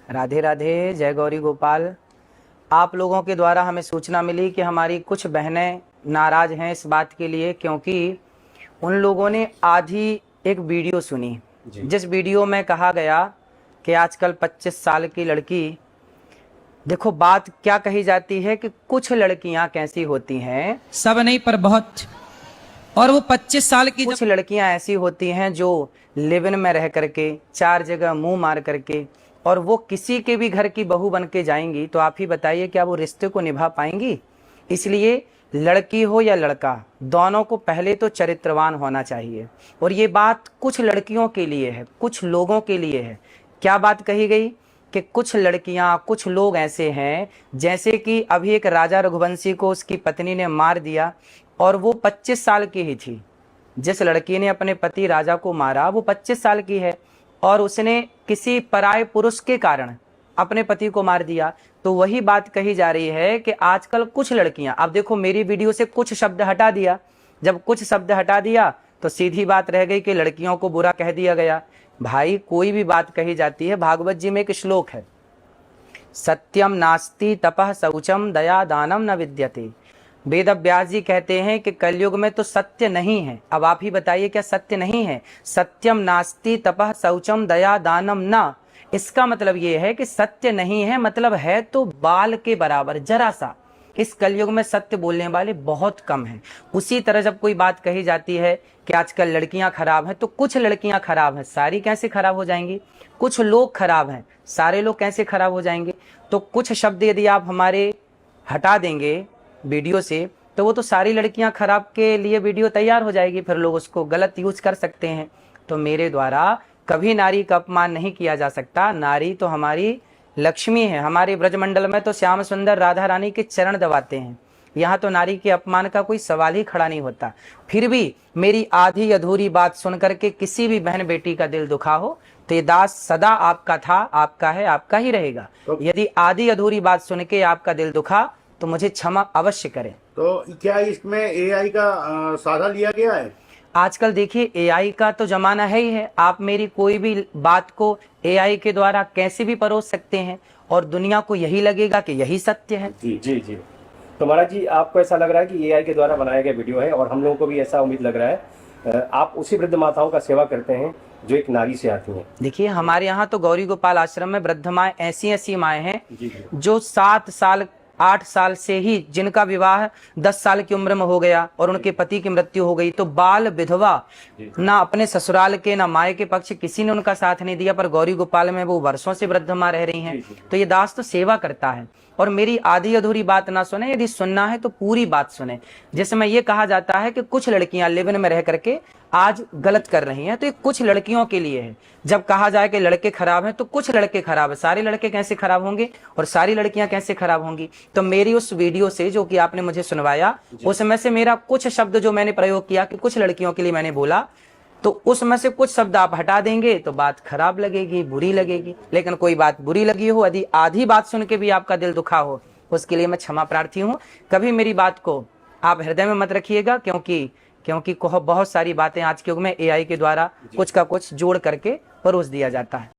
राधे राधे, जय गौरी गोपाल। आप लोगों के द्वारा हमें सूचना मिली कि हमारी कुछ बहनें नाराज हैं इस बात के लिए, क्योंकि उन लोगों ने आधी एक वीडियो सुनी जिस वीडियो में कहा गया कि आजकल 25 साल की लड़की, देखो बात क्या कही जाती है कि कुछ लड़कियां कैसी होती हैं, सब नहीं पर बहुत, और वो 25 साल की कुछ लड़कियां ऐसी होती हैं जो लिव इन में रह करके 4 जगह मुंह मार करके और वो किसी के भी घर की बहू बन के जाएंगी, तो आप ही बताइए क्या वो रिश्ते को निभा पाएंगी। इसलिए लड़की हो या लड़का, दोनों को पहले तो चरित्रवान होना चाहिए। और ये बात कुछ लड़कियों के लिए है, कुछ लोगों के लिए है। क्या बात कही गई कि कुछ लड़कियां, कुछ लोग ऐसे हैं, जैसे कि अभी एक राजा रघुवंशी को उसकी पत्नी ने मार दिया और वो 25 साल की ही थी। जिस लड़की ने अपने पति राजा को मारा वो 25 साल की है और उसने किसी पराये पुरुष के कारण अपने पति को मार दिया। तो वही बात कही जा रही है कि आजकल कुछ लड़कियां, अब देखो मेरी वीडियो से कुछ शब्द हटा दिया, जब कुछ शब्द हटा दिया तो सीधी बात रह गई कि लड़कियों को बुरा कह दिया गया। भाई कोई भी बात कही जाती है, भागवत जी में एक श्लोक है, सत्यम नास्ति तपः शौचम दया दानम न विद्यते। वेद व्यास जी कहते हैं कि कलयुग में तो सत्य नहीं है। अब आप ही बताइए क्या सत्य नहीं है? सत्यम नास्ति तपः शौचम दया दानम न, इसका मतलब ये है कि सत्य नहीं है, मतलब है तो बाल के बराबर, जरा सा। इस कलयुग में सत्य बोलने वाले बहुत कम हैं। उसी तरह जब कोई बात कही जाती है कि आजकल लड़कियां खराब हैं, तो कुछ लड़कियां खराब हैं, सारी कैसे खराब हो जाएंगी? कुछ लोग खराब हैं, सारे लोग कैसे खराब हो जाएंगे? तो कुछ शब्द यदि आप हमारे हटा देंगे वीडियो से, तो वो तो सारी लड़कियां खराब के लिए वीडियो तैयार हो जाएगी, फिर लोग उसको गलत यूज कर सकते हैं। तो मेरे द्वारा कभी नारी का अपमान नहीं किया जा सकता। नारी तो हमारी लक्ष्मी है। हमारे ब्रजमंडल में तो श्याम सुंदर राधा रानी के चरण दबाते हैं, यहाँ तो नारी के अपमान का कोई सवाल ही खड़ा नहीं होता। फिर भी मेरी आधी अधूरी बात सुनकर के किसी भी बहन बेटी का दिल दुखा हो तो ये दास सदा आपका था, आपका है, आपका ही रहेगा। यदि आधी अधूरी बात सुन के आपका दिल दुखा तो मुझे क्षमा अवश्य करें। तो क्या इसमें एआई का सहारा लिया गया है? आजकल देखिए एआई का तो जमाना है ही है। आप मेरी कोई भी बात को एआई के द्वारा कैसे भी परोस सकते हैं और दुनिया को यही लगेगा कि यही सत्य है। जी जी जी। तो महाराज जी, आपको ऐसा लग रहा है कि एआई के द्वारा बनाया गया वीडियो है, और हम लोगों को भी ऐसा उम्मीद लग रहा है आप उसी वृद्ध माताओं का सेवा करते हैं जो एक नारी से आती हैं। देखिए हमारे यहाँ तो गौरी गोपाल आश्रम में वृद्ध माएँ ऐसी माएँ हैं जो 7 साल 8 साल से ही, जिनका विवाह 10 साल की उम्र में हो गया और उनके पति की मृत्यु हो गई, तो बाल विधवा, ना अपने ससुराल के ना माए के पक्ष किसी ने उनका साथ नहीं दिया, पर गौरी गोपाल में वो वर्षों से वृद्ध माँ रह रही हैं। तो ये दास तो सेवा करता है और मेरी आधी अधूरी बात ना सुने, यदि सुनना है तो पूरी बात सुने। जिसमें ये कहा जाता है कि कुछ लड़कियां लिव इन में रह करके आज गलत कर रही हैं, तो ये कुछ लड़कियों के लिए है। जब कहा जाए कि लड़के खराब हैं तो कुछ लड़के खराब है, सारे लड़के कैसे खराब होंगे और सारी लड़कियां कैसे खराब होंगी? तो मेरी उस वीडियो से जो कि आपने मुझे सुनवाया, उसमें से मेरा कुछ शब्द जो मैंने प्रयोग किया कि कुछ लड़कियों के लिए मैंने बोला, तो उसमें से कुछ शब्द आप हटा देंगे तो बात खराब लगेगी, बुरी लगेगी। लेकिन कोई बात बुरी लगी हो, यदि आधी बात सुन के भी आपका दिल दुखा हो, उसके लिए मैं क्षमा प्रार्थी हूँ। कभी मेरी बात को आप हृदय में मत रखिएगा, क्योंकि बहुत सारी बातें आज के युग में एआई के द्वारा कुछ का कुछ जोड़ करके परोस दिया जाता है।